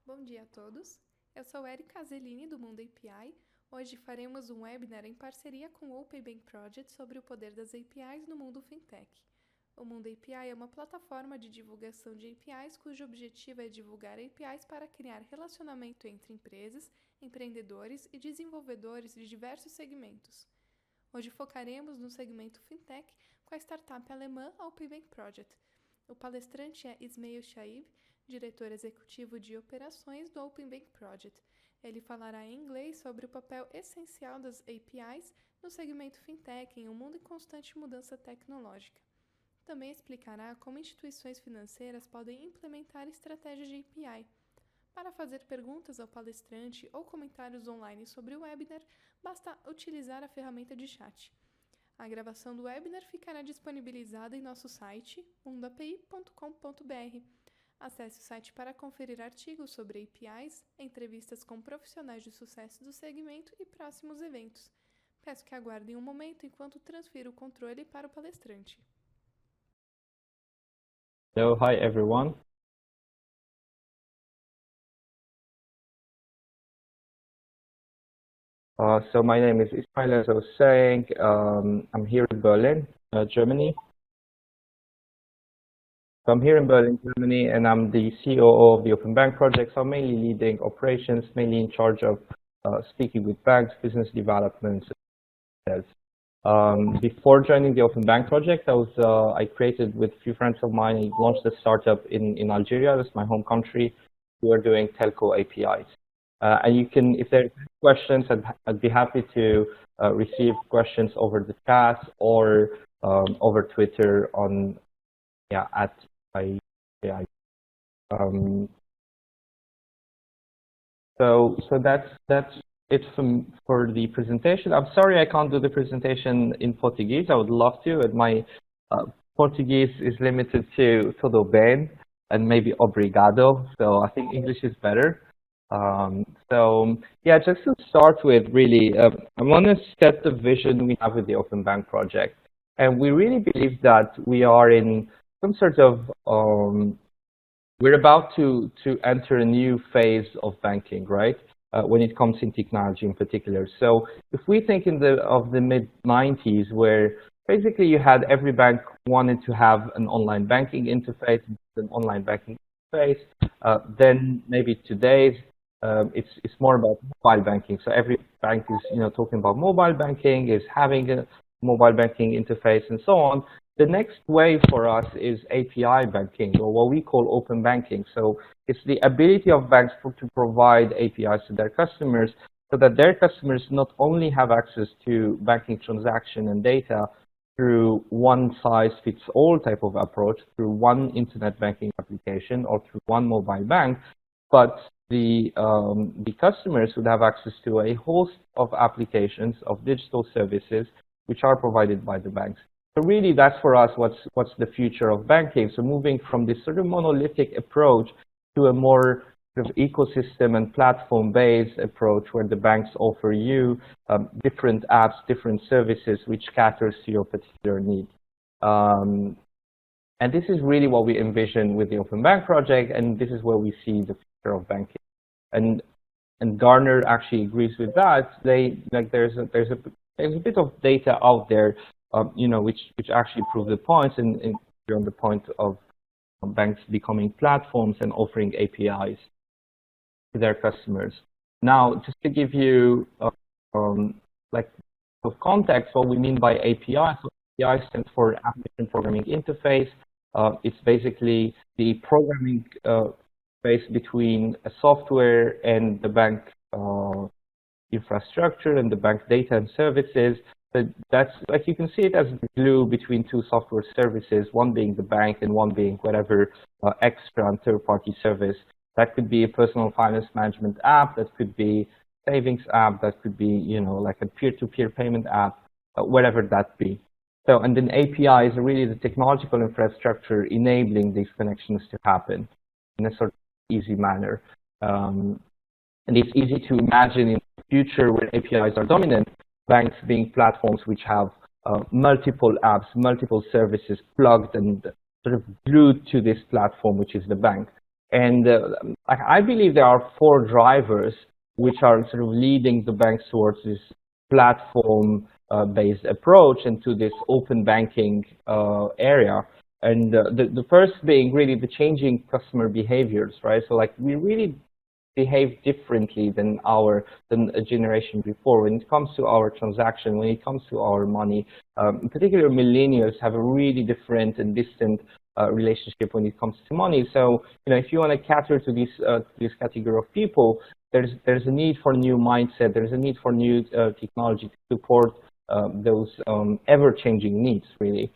Bom dia a todos, eu sou Erika Azelini do Mundo API. Hoje faremos um webinar em parceria com o Rabobank Project sobre o poder das APIs no mundo Fintech. O Mundo API é uma plataforma de divulgação de APIs cujo objetivo é divulgar APIs para criar relacionamento entre empresas, empreendedores e desenvolvedores de diversos segmentos. Hoje focaremos no segmento Fintech com a startup alemã Rabobank Project. O palestrante é Ismail Shaib, diretor executivo de operações do Rabobank Project. Ele falará em inglês sobre o papel essencial das APIs no segmento Fintech em um mundo em constante mudança tecnológica. Também explicará como instituições financeiras podem implementar estratégias de API. Para fazer perguntas ao palestrante ou comentários online sobre o webinar, basta utilizar a ferramenta de chat. A gravação do webinar ficará disponibilizada em nosso site mundoapi.com.br. Acesse o site para conferir artigos sobre APIs, entrevistas com profissionais de sucesso do segmento e próximos eventos. Peço que aguardem um momento enquanto transfiro o controle para o palestrante. So, hi everyone. So my name is Ismail, as I was saying. I'm here in Berlin, Germany. So I'm here in Berlin, Germany, and I'm the COO of the Open Bank project. So I'm mainly leading operations, mainly in charge of speaking with banks, business development. Before joining the Open Bank project, I created with a few friends of mine, I launched a startup in Algeria, that's my home country. We are doing telco APIs. And you can, if there are questions, I'd be happy to receive questions over the chat or over Twitter on, at API. So that's it for the presentation. I'm sorry I can't do the presentation in Portuguese. I would love to, and my Portuguese is limited to tudo bem and maybe obrigado. So I think English is better. Just to start with, really, I want to set the vision we have with the Open Bank project. And we really believe that we are in some sort of, we're about to enter a new phase of banking, right? When it comes in technology in particular. So if we think of the mid-90s, where basically you had every bank wanted to have an online banking interface, then maybe today's it's more about mobile banking. So every bank is talking about mobile banking, is having a mobile banking interface and so on. The next wave for us is API banking, or what we call open banking. So it's the ability of banks to provide APIs to their customers so that their customers not only have access to banking transaction and data through one-size-fits-all type of approach, through one internet banking application or through one mobile bank, but the customers would have access to a host of applications, of digital services, which are provided by the banks. So really, that's for us what's the future of banking. So moving from this sort of monolithic approach to a more sort of ecosystem and platform-based approach, where the banks offer you different apps, different services, which caters to your particular need. And this is really what we envision with the Open Bank project, and this is where we see the future of banking. And Gartner actually agrees with that. There's a bit of data out there, which actually prove the points, and on the point of banks becoming platforms and offering APIs to their customers. Now, just to give you of context, what we mean by API. So API stands for Application Programming Interface. It's basically the programming space between a software and the bank infrastructure and the bank data and services. But that's, like, you can see it as the glue between two software services, one being the bank and one being whatever extra and third-party service. That could be a personal finance management app, that could be savings app, that could be, like a peer-to-peer payment app, whatever that be. So, and then API is really the technological infrastructure enabling these connections to happen in a sort of easy manner. And it's easy to imagine in the future when APIs are dominant, banks being platforms which have multiple apps, multiple services plugged and sort of glued to this platform, which is the bank. And I believe there are four drivers which are sort of leading the banks towards this platform-based approach and to this open banking area. And the first being really the changing customer behaviors, right? So like we really behave differently than a generation before when it comes to our transaction, when it comes to our money. In particular, millennials have a really different and distant relationship when it comes to money. So, if you want to cater to this category of people, there's a need for new mindset. There's a need for new technology to support those ever-changing needs, really.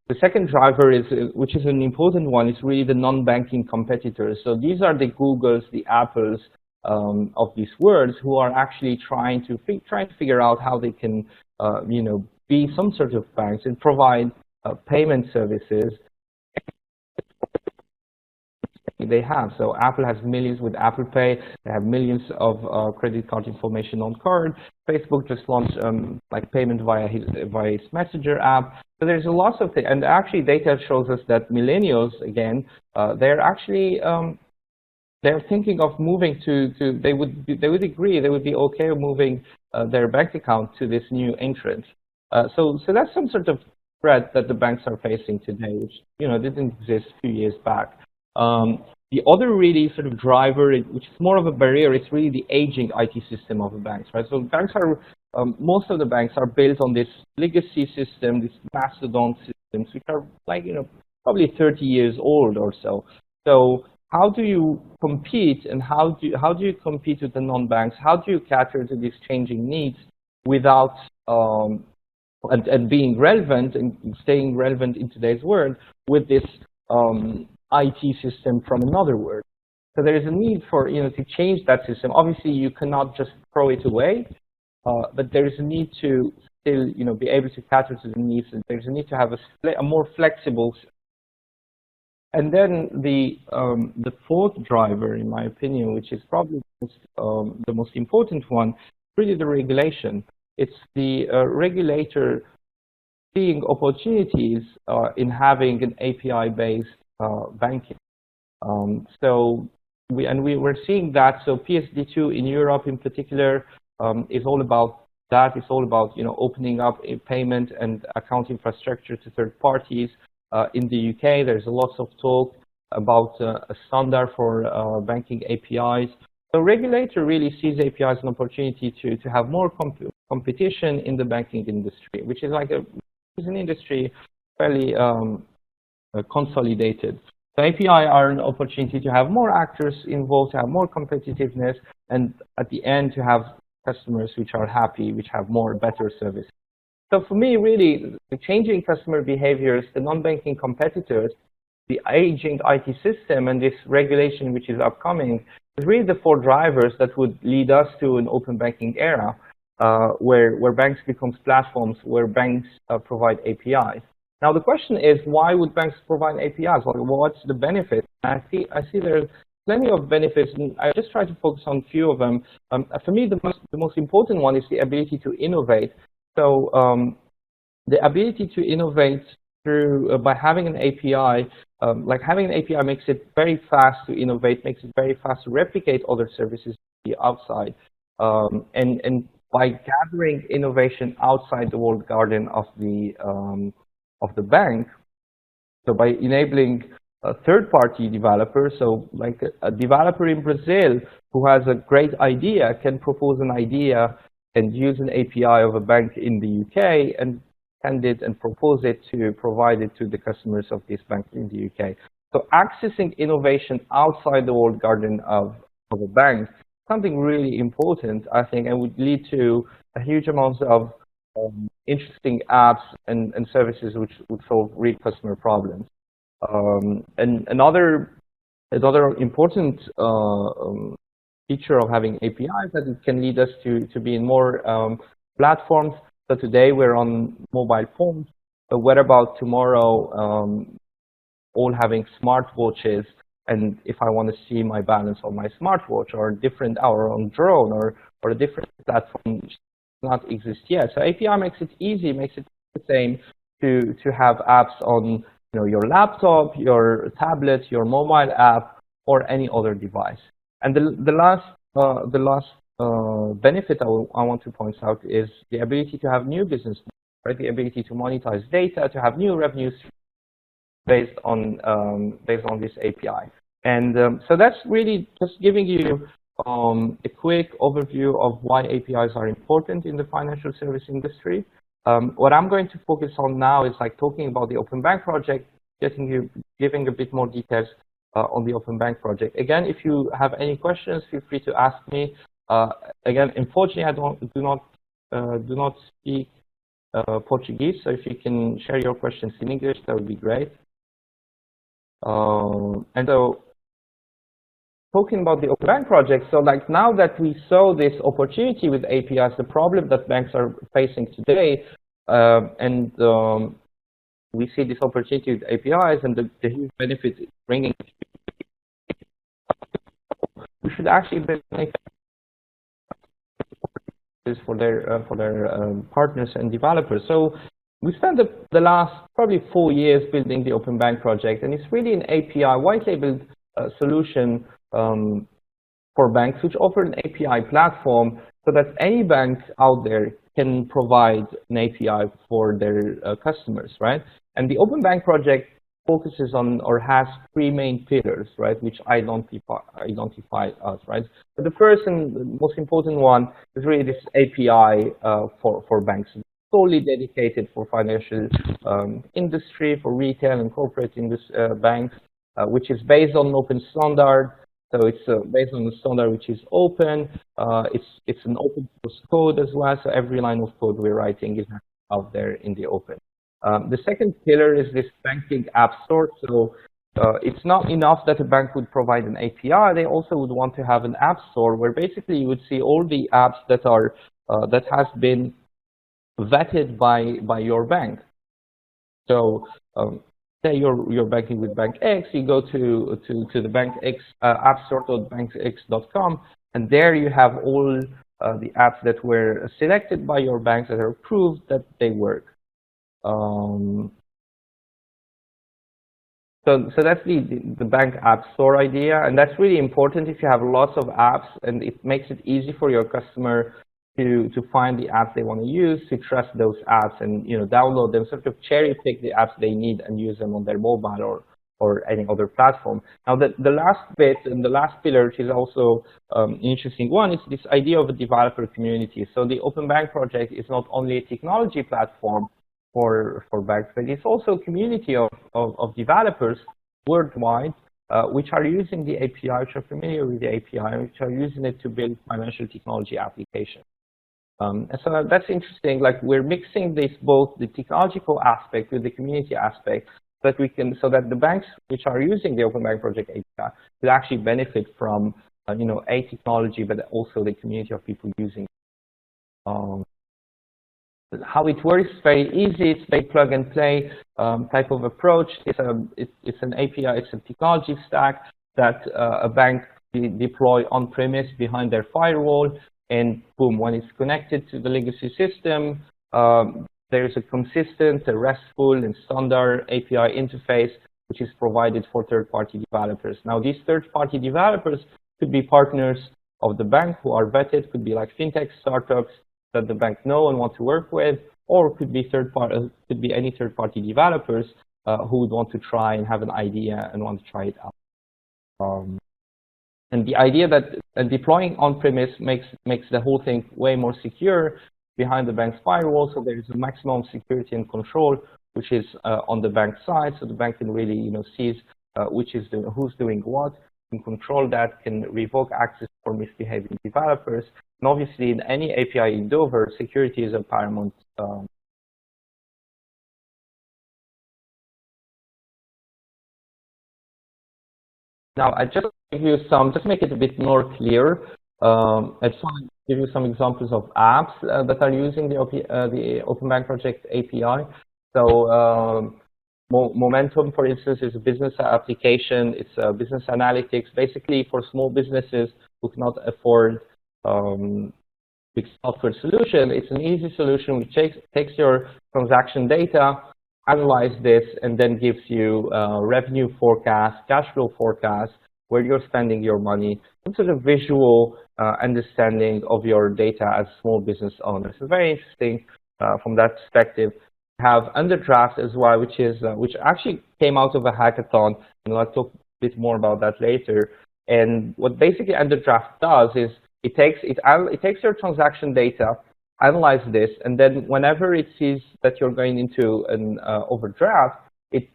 The second driver is, which is an important one, is really the non-banking competitors. So these are the Googles, the Apples of these worlds who are actually trying to figure out how they can, be some sort of banks and provide payment services they have. So Apple has millions with Apple Pay. They have millions of credit card information on card. Facebook just launched like payment via his Messenger app. So there's a lot of things, and actually data shows us that millennials, again, they're actually they're thinking of moving they would be okay with moving their bank account to this new entrant. So that's some sort of threat that the banks are facing today, which didn't exist a few years back. The other really sort of driver, which is more of a barrier, is really the aging IT system of the banks, right? So banks are, most of the banks are built on this legacy system, this mastodon systems, which are like, probably 30 years old or so. So how do you compete, and how do you compete with the non-banks? How do you cater to these changing needs without and being relevant and staying relevant in today's world with this IT system from another world? So there is a need for to change that system. Obviously, you cannot just throw it away, but there is a need to still be able to cater to the needs, and there's a need to have a more flexible. And then the fourth driver, in my opinion, which is probably the most important one, is really the regulation. It's the regulator seeing opportunities in having an API-based banking. So we're seeing that. So PSD2 in Europe in particular is all about that. It's all about opening up a payment and account infrastructure to third parties. In the UK, there's lots of talk about a standard for banking APIs. The regulator really sees APIs as an opportunity to have more competition in the banking industry, which is like an industry fairly consolidated. So API are an opportunity to have more actors involved, to have more competitiveness, and at the end to have customers which are happy, which have better service. So for me, really, the changing customer behaviors, the non-banking competitors, the aging IT system, and this regulation which is upcoming is really the four drivers that would lead us to an open banking era where banks becomes platforms, where banks provide APIs. Now the question is, why would banks provide APIs? What's the benefit? I see there's plenty of benefits, and I just try to focus on a few of them. For me, the most important one is the ability to innovate. So the ability to innovate through by having an API, like having an API makes it very fast to innovate, makes it very fast to replicate other services outside, and by gathering innovation outside the walled garden of the bank, so by enabling a third-party developer, so like a developer in Brazil who has a great idea can propose an idea and use an API of a bank in the UK and send it and propose it to provide it to the customers of this bank in the UK. So accessing innovation outside the walled garden of a bank is something really important, I think, and would lead to a huge amount of interesting apps and services which would solve real customer problems. And another important feature of having APIs that it can lead us to be in more platforms. So today we're on mobile phones, but what about tomorrow all having smartwatches? And if I want to see my balance on my smartwatch or on drone or a different platform which does not exist yet. So API makes it easy, makes it the same to have apps on your laptop, your tablet, your mobile app, or any other device. And the last benefit I want to point out is the ability to have new business, right? The ability to monetize data, to have new revenues based on this API. And so that's really just giving you a quick overview of why APIs are important in the financial service industry. What I'm going to focus on now is like talking about the Open Bank project, giving a bit more details on the Open Bank project. Again, if you have any questions, feel free to ask me. Again, unfortunately, I do not speak Portuguese, so if you can share your questions in English, that would be great. And so, talking about the Open Bank project, so like now that we saw this opportunity with APIs, the problem that banks are facing today, and we see this opportunity with APIs and the huge benefits it's bringing, we should actually make this for their partners and developers. So we spent the last probably 4 years building the Open Bank project, and it's really an API, white labeled solution for banks, which offer an API platform so that any bank out there can provide an API for their customers, right? And the Open Bank project focuses on or has 3 main pillars, right, which identify us, right? But the first and most important one is really this API for banks, solely dedicated for financial industry, for retail and corporate banks, which is based on an open standard. So it's based on a standard which is open. It's an open source code as well. So every line of code we're writing is out there in the open. The second pillar is this banking app store. So it's not enough that a bank would provide an API. They also would want to have an app store where basically you would see all the apps that are that has been vetted by your bank. So say you're banking with Bank X, you go to the Bank X appstore.bankx.com, and there you have all the apps that were selected by your bank that are approved that they work. So that's the bank app store idea, and that's really important if you have lots of apps, and it makes it easy for your customer to find the apps they want to use, to trust those apps, and download them, sort of cherry pick the apps they need and use them on their mobile or any other platform. Now the last bit and the last pillar, which is also an interesting one, is this idea of a developer community. So the Open Bank project is not only a technology platform for banks, but it's also a community of developers worldwide which are using the API, which are familiar with the API, which are using it to build financial technology applications. And so that's interesting. Like we're mixing both the technological aspect with the community aspect, so that the banks which are using the Open Bank project API will actually benefit from a technology, but also the community of people using it. How it works is very easy. It's a plug and play type of approach. It's an API. It's a technology stack that a bank deploy on premise behind their firewall, and boom, when it's connected to the legacy system, there is a consistent, RESTful, and standard API interface which is provided for third-party developers. Now, these third-party developers could be partners of the bank who are vetted, could be like fintech startups that the bank know and want to work with, or could be any third-party developers who would want to try and have an idea and want to try it out. And the idea that deploying on-premise makes the whole thing way more secure behind the bank's firewall, so there is a maximum security and control, which is on the bank side, so the bank can really sees who's doing what, can control that, can revoke access for misbehaving developers. And obviously, in any API endeavor, security is a paramount. Now, I just give you just make it a bit more clear. I just want to give you some examples of apps that are using the Open Bank project API. So Momentum, for instance, is a business application. It's a business analytics, basically for small businesses who cannot afford big software solution. It's an easy solution which takes your transaction data, analyze this, and then gives you revenue forecast, cash flow forecast, where you're spending your money, some sort of visual understanding of your data as small business owners. So very interesting from that perspective. We have Underdraft as well, which actually came out of a hackathon, and I'll talk a bit more about that later. And what basically Underdraft does is it takes your transaction data, analyzes this, and then whenever it sees that you're going into an overdraft, it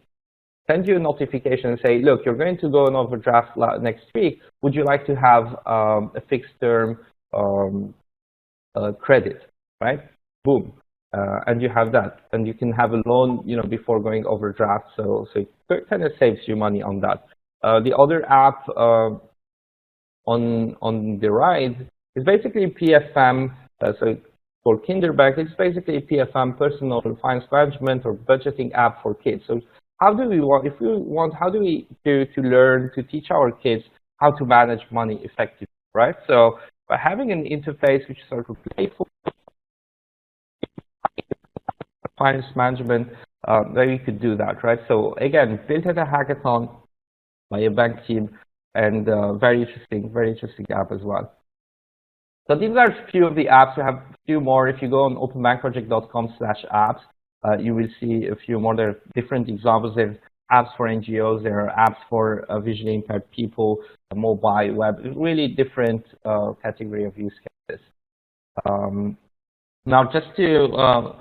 sends you a notification and say, look, you're going to go on overdraft next week. Would you like to have a fixed term credit, right? Boom. And you have that, and you can have a loan, before going overdraft. So it kind of saves you money on that. The other app on the right is basically PFM. So it's called Kinderbank. It's basically a PFM, personal finance management or budgeting app for kids. So how do we do to learn to teach our kids how to manage money effectively, right? So by having an interface which is sort of playful, finance management, then you could do that, right? So again, built at a hackathon by a bank team, and very interesting app as well. So these are a few of the apps. We have a few more. If you go on openbankproject.com/apps, you will see a few more. There are different examples. There are apps for NGOs. There are apps for visually impaired people, mobile, web, really different category of use cases. Now, just to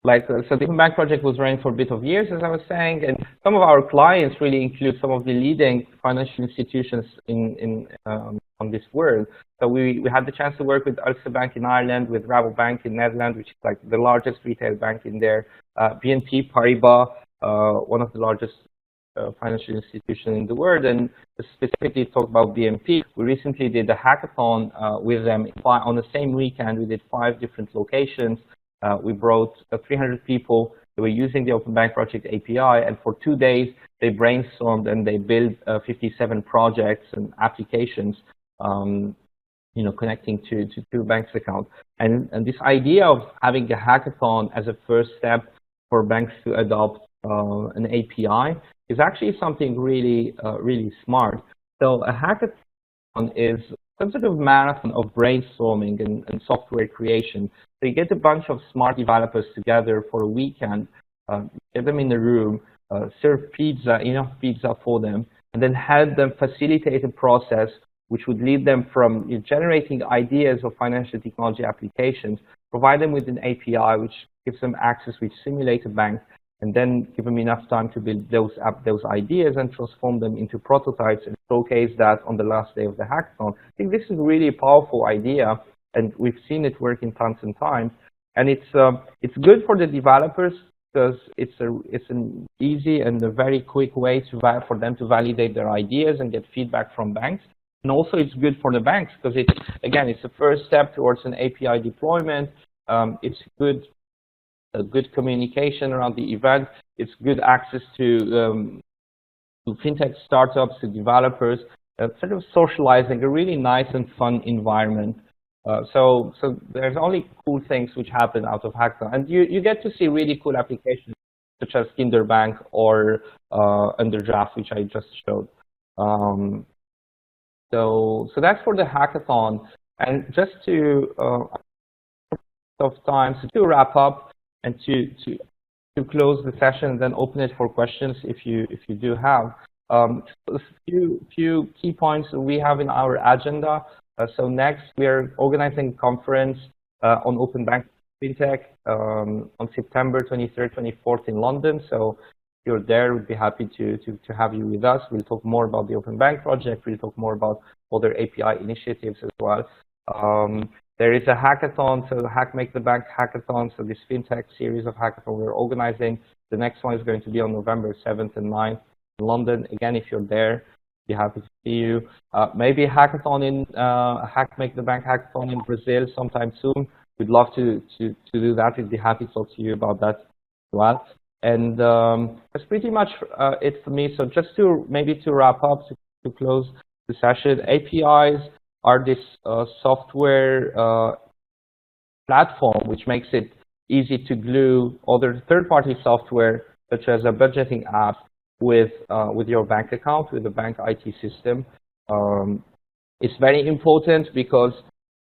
so the Open Bank project was running for a bit of years, as I was saying, and some of our clients really include some of the leading financial institutions on this world. So we had the chance to work with Ulster Bank in Ireland, with Rabobank in Netherlands, which is like the largest retail bank in there, BNP Paribas, one of the largest financial institutions in the world, and specifically talk about BNP. We recently did a hackathon with them on the same weekend. We did 5 different locations. We brought 300 people that were using the Open Bank Project API, and for 2 days they brainstormed and they built 57 projects and applications, connecting to two banks' account. And this idea of having a hackathon as a first step for banks to adopt an API is actually something really smart. So a hackathon is some sort of marathon of brainstorming and software creation. So you get a bunch of smart developers together for a weekend, get them in a room, serve enough pizza for them, and then help them facilitate a process which would lead them from generating ideas of financial technology applications, provide them with an API which gives them access, which simulate a bank, and then give them enough time to build those ideas and transform them into prototypes and showcase that on the last day of the hackathon. I think this is a really powerful idea, and we've seen it work in tons and times. And it's good for the developers because it's an easy and a very quick way for them to validate their ideas and get feedback from banks. And also it's good for the banks because it's the first step towards an API deployment. It's good communication around the event. It's good access to fintech startups, to developers, sort of socializing, a really nice and fun environment. So there's only cool things which happen out of hackathon, and you get to see really cool applications such as Kinderbank or Underdraft, which I just showed. So that's for the hackathon, and just to to wrap up and to close the session and then open it for questions if you do have. A few key points that we have in our agenda. So next, we are organizing a conference on Open Bank Fintech on September 23rd, 24th in London. So if you're there, we'd be happy to have you with us. We'll talk more about the Open Bank project. We'll talk more about other API initiatives as well. There is a hackathon, so Hack Make the Bank hackathon. So this fintech series of hackathon we're organizing. The next one is going to be on November 7th and 9th in London. Again, if you're there, be happy to see you. Maybe a hackathon in Hack Make the Bank hackathon in Brazil sometime soon. We'd love to do that. We'd be happy to talk to you about that as well. And that's pretty much it for me. So just to wrap up, to close the session, APIs are this software platform which makes it easy to glue other third-party software, such as a budgeting app, with your bank account, with the bank IT system. It's very important because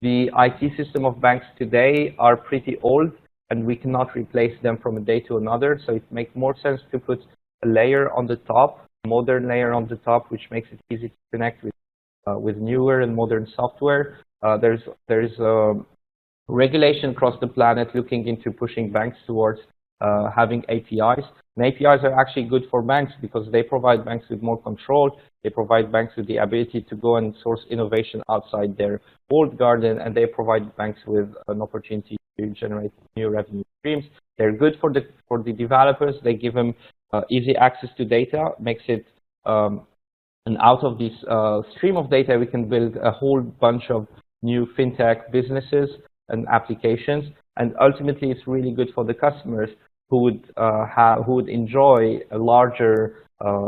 the IT system of banks today are pretty old and we cannot replace them from a day to another. So it makes more sense to put a layer on the top, a modern layer on the top, which makes it easy to connect with newer and modern software. There's regulation across the planet looking into pushing banks towards having APIs. And APIs are actually good for banks because they provide banks with more control. They provide banks with the ability to go and source innovation outside their walled garden, and they provide banks with an opportunity to generate new revenue streams. They're good for the developers. They give them easy access to data, makes it and out of this stream of data, we can build a whole bunch of new fintech businesses and applications. And ultimately, it's really good for the customers who would enjoy a larger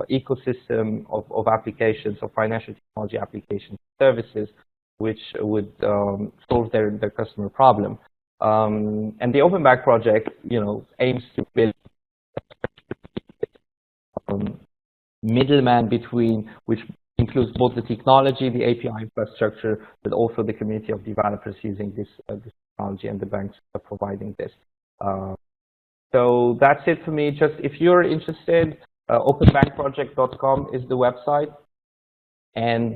ecosystem of applications, of financial technology application services, which would solve their customer problem. And the Open Bank project, aims to build middleman between, which includes both the technology, the API infrastructure, but also the community of developers using this technology and the banks are providing this. So that's it for me. Just if you're interested, openbankproject.com is the website, and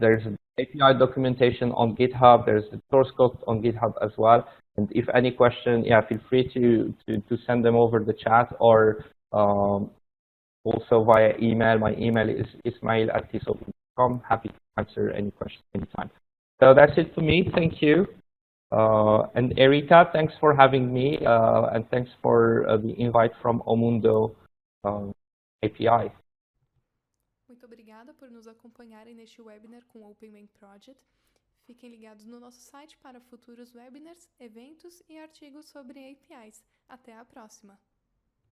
there's API documentation on GitHub. There's the source code on GitHub as well. And if any question, feel free to send them over the chat or also via email. My email is ismail@tsopen.com. Happy to answer any questions anytime. So that's it for me. Thank you. And Erika, thanks for having me, and thanks for the invite from Mundo API. Muito obrigada por nos acompanharem neste webinar com o Open Bank Project. Fiquem ligados no nosso site para futuros webinars, eventos e artigos sobre APIs. Até a próxima!